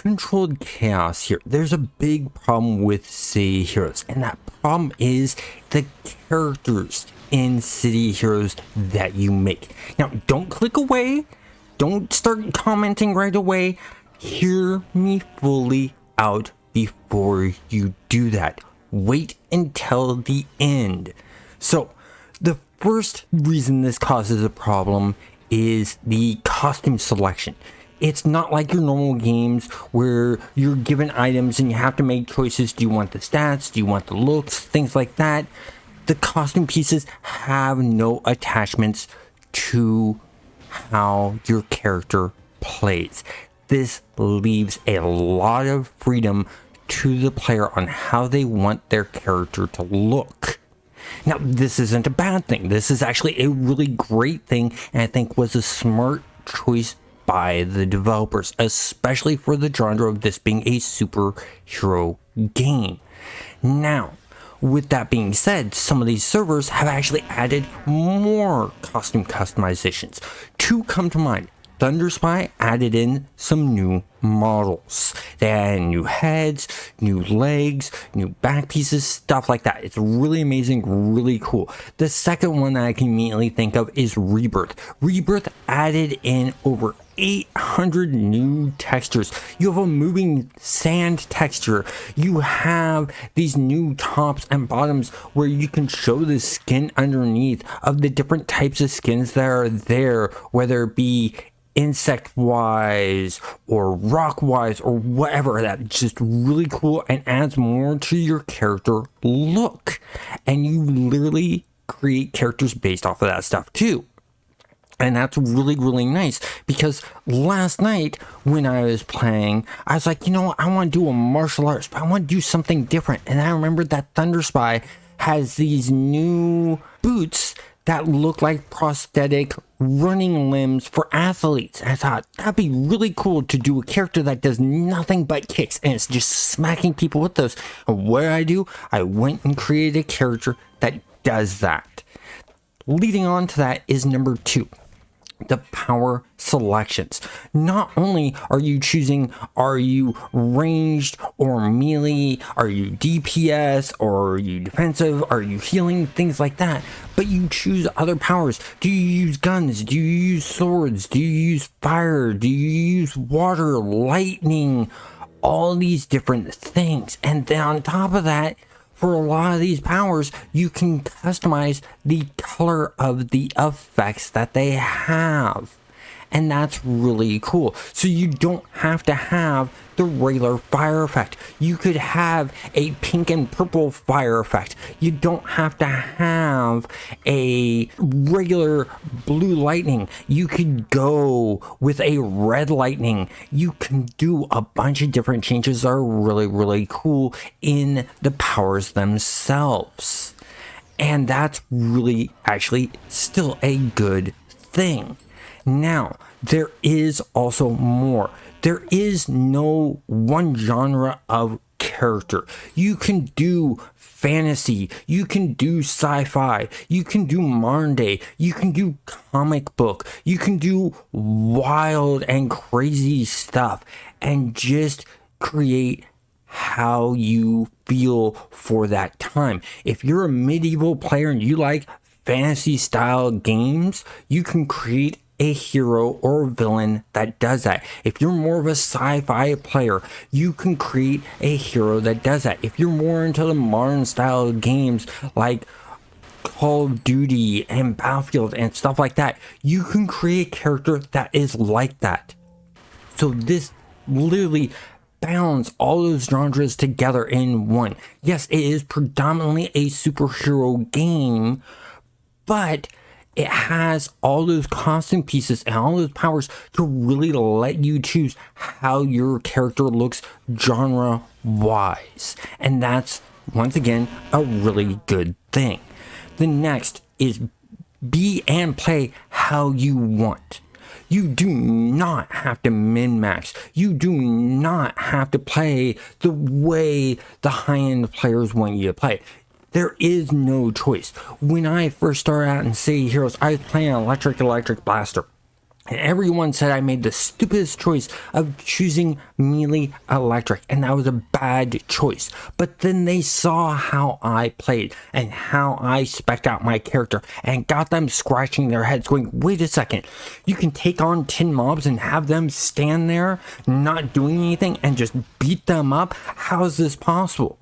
controlled chaos here. There's a big problem with City Heroes, and that problem is the characters in City Heroes that you make. Now, don't click away. Don't start commenting right away. Hear me fully out before you do that. Wait until the end. So, the first reason this causes a problem is the costume selection. It's not like your normal games where you're given items and you have to make choices. Do you want the stats? Do you want the looks? Things like that. The costume pieces have no attachments to how your character plays. This leaves a lot of freedom to the player on how they want their character to look. Now, this isn't a bad thing. This is actually a really great thing, and I think was a smart choice by the developers, especially for the genre of this being a superhero game. Now, with that being said, some of these servers have actually added more costume customizations. Two come to mind. ThunderSpy added in some new models. They added new heads, new legs, new back pieces, stuff like that. It's really amazing, really cool. The second one that I can immediately think of is Rebirth. Rebirth added in over 800 new textures. You have a moving sand texture. You have these new tops and bottoms where you can show the skin underneath of the different types of skins that are there, whether it be insect wise or rock wise or whatever. That's just really cool and adds more to your character look. And you literally create characters based off of that stuff too. And that's really, really nice, because last night when I was playing, I was like, you know what, I want to do a martial arts, but I want to do something different. And I remembered that ThunderSpy has these new boots that look like prosthetic running limbs for athletes. And I thought that'd be really cool to do a character that does nothing but kicks and it's just smacking people with those. And what did? I went and created a character that does that. Leading on to that is number 2. The power selections. Not only are you choosing, are you ranged or melee, are you DPS, or are you defensive, are you healing, things like that, but you choose other powers. Do you use guns? Do you use swords? Do you use fire? Do you use water, lightning, all these different things? And then on top of that, for a lot of these powers, you can customize the color of the effects that they have. And that's really cool. So you don't have to have the regular fire effect. You could have a pink and purple fire effect. You don't have to have a regular blue lightning. You could go with a red lightning. You can do a bunch of different changes that are really, really cool in the powers themselves. And that's really actually still a good thing. Now, there is also more. There is no one genre of character. You can do fantasy, you can do sci-fi, you can do modern day, you can do comic book, you can do wild and crazy stuff, and just create how you feel for that time. If you're a medieval player and you like fantasy style games, you can create a hero or a villain that does that. If you're more of a sci-fi player, you can create a hero that does that. If you're more into the modern style games like Call of Duty and Battlefield and stuff like that, you can create a character that is like that. So this literally balance all those genres together in one. Yes, it is predominantly a superhero game, but it has all those costume pieces and all those powers to really let you choose how your character looks genre-wise. And that's, once again, a really good thing. The next is be and play how you want. You do not have to min-max. You do not have to play the way the high-end players want you to play. There is no choice. When I first started out in City Heroes, I was playing an electric blaster. And everyone said I made the stupidest choice of choosing Melee Electric, and that was a bad choice. But then they saw how I played and how I spec'd out my character and got them scratching their heads going, wait a second, you can take on 10 mobs and have them stand there not doing anything and just beat them up? How is this possible?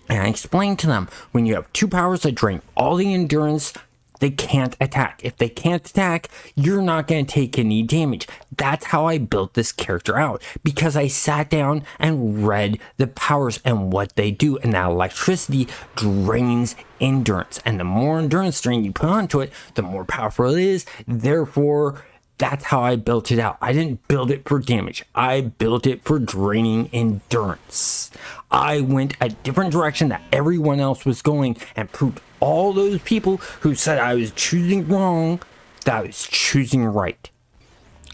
And I explained to them, when you have 2 powers that drain all the endurance, they can't attack. If they can't attack, you're not going to take any damage. That's how I built this character out, because I sat down and read the powers and what they do. And that electricity drains endurance. And the more endurance drain you put onto it, the more powerful it is. Therefore, that's how I built it out. I didn't build it for damage. I built it for draining endurance. I went a different direction that everyone else was going and proved all those people who said I was choosing wrong that I was choosing right.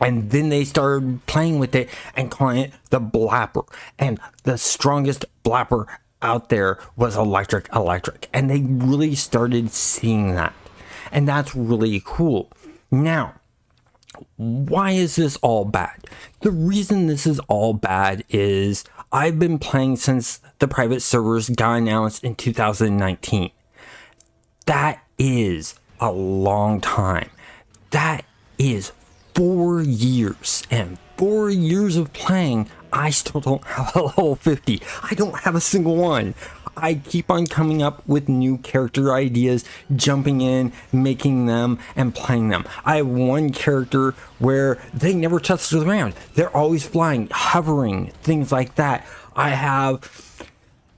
And then they started playing with it and calling it the Blapper. And the strongest Blapper out there was Electric. And they really started seeing that. And that's really cool. Now, why is this all bad? The reason this is all bad is I've been playing since the private servers got announced in 2019. That is a long time. That is 4 years. And 4 years of playing, I still don't have a level 50. I don't have a single one. I keep on coming up with new character ideas, jumping in, making them, and playing them. I have one character where they never touch the ground. They're always flying, hovering, things like that. I have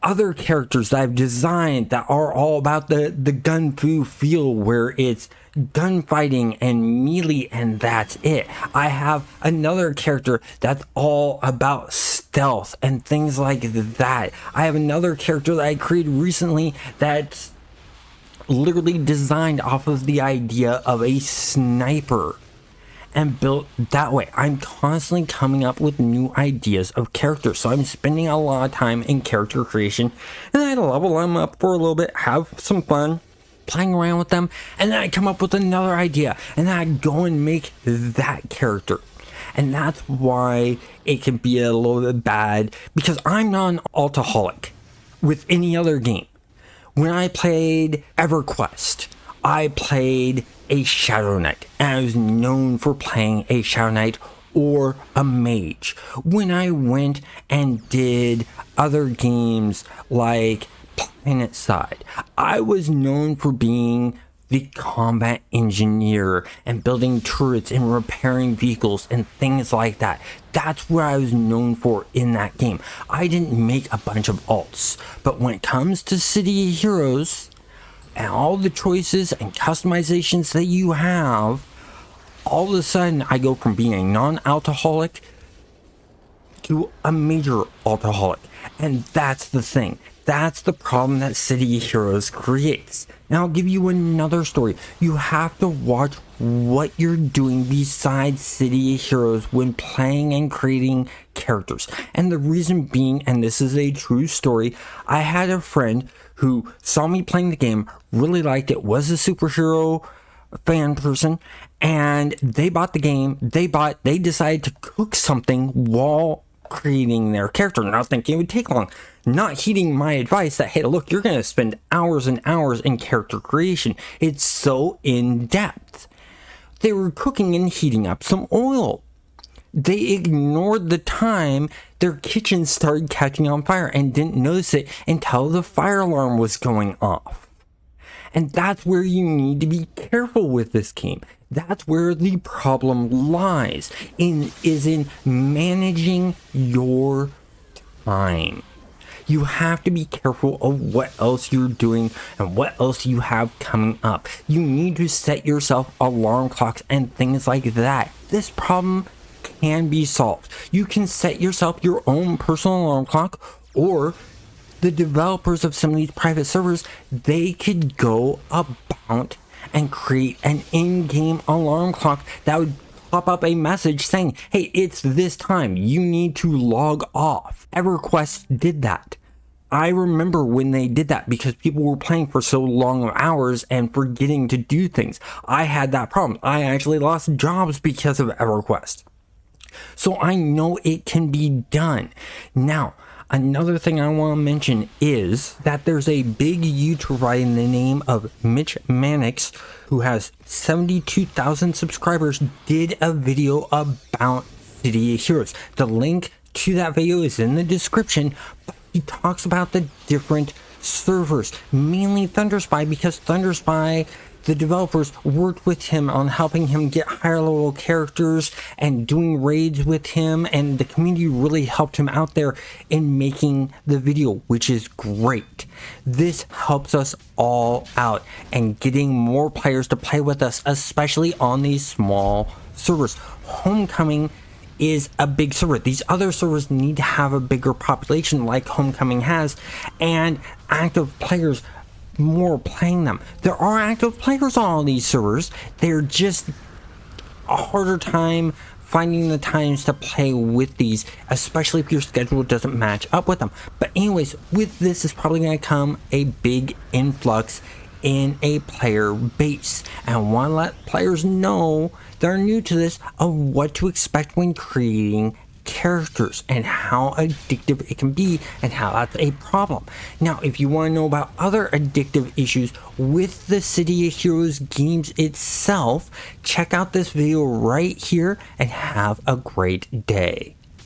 other characters that I've designed that are all about the gun fu feel, where it's gunfighting and melee and that's it. I have another character that's all about stealth and things like that. I have another character that I created recently that's literally designed off of the idea of a sniper and built that way. I'm constantly coming up with new ideas of characters, so I'm spending a lot of time in character creation, and I level them up for a little bit, have some fun playing around with them, and then I come up with another idea, and then I go and make that character. And that's why it can be a little bit bad, because I'm not an altaholic with any other game. When I played EverQuest, I played a Shadow Knight, and I was known for playing a Shadow Knight or a mage. When I went and did other games like PlanetSide, I was known for being the combat engineer and building turrets and repairing vehicles and things like that. That's what I was known for in that game. I didn't make a bunch of alts, but when it comes to City of Heroes and all the choices and customizations that you have, all of a sudden I go from being a non-alcoholic to a major alcoholic. And that's the thing. That's the problem that City of Heroes creates. Now I'll give you another story. You have to watch what you're doing besides City of Heroes when playing and creating characters. And the reason being, and this is a true story, I had a friend who saw me playing the game, really liked it, was a superhero fan person, and they bought the game. They decided to cook something while creating their character, not thinking it would take long, not heeding my advice that, hey, look, you're going to spend hours and hours in character creation. It's so in depth. They were cooking and heating up some oil. They ignored the time their kitchen started catching on fire and didn't notice it until the fire alarm was going off. And that's where you need to be careful with this game. That's where the problem lies, in managing your time. You have to be careful of what else you're doing and what else you have coming up. You need to set yourself alarm clocks and things like that. This problem can be solved. You can set yourself your own personal alarm clock, or the developers of some of these private servers, they could go about and create an in-game alarm clock that would pop up a message saying, hey, it's this time, you need to log off. EverQuest did that. I remember when they did that because people were playing for so long hours and forgetting to do things. I had that problem. I actually lost jobs because of EverQuest. So I know it can be done. Now, another thing I want to mention is that there's a big YouTuber by the name of Mitch Mannix, who has 72,000 subscribers, did a video about City of Heroes. The link to that video is in the description. But he talks about the different servers, mainly ThunderSpy, because ThunderSpy, the developers, worked with him on helping him get higher level characters and doing raids with him, and the community really helped him out there in making the video, which is great. This helps us all out and getting more players to play with us, especially on these small servers. Homecoming is a big server. These other servers need to have a bigger population like Homecoming has, and active players more playing them. There are active players on all these servers. They're just a harder time finding the times to play with these, especially if your schedule doesn't match up with them. But anyways, with this is probably going to come a big influx in a player base, and I want to let players know that are new to this of what to expect when creating characters and how addictive it can be and how that's a problem. Now, if you want to know about other addictive issues with the City of Heroes games itself, check out this video right here and have a great day.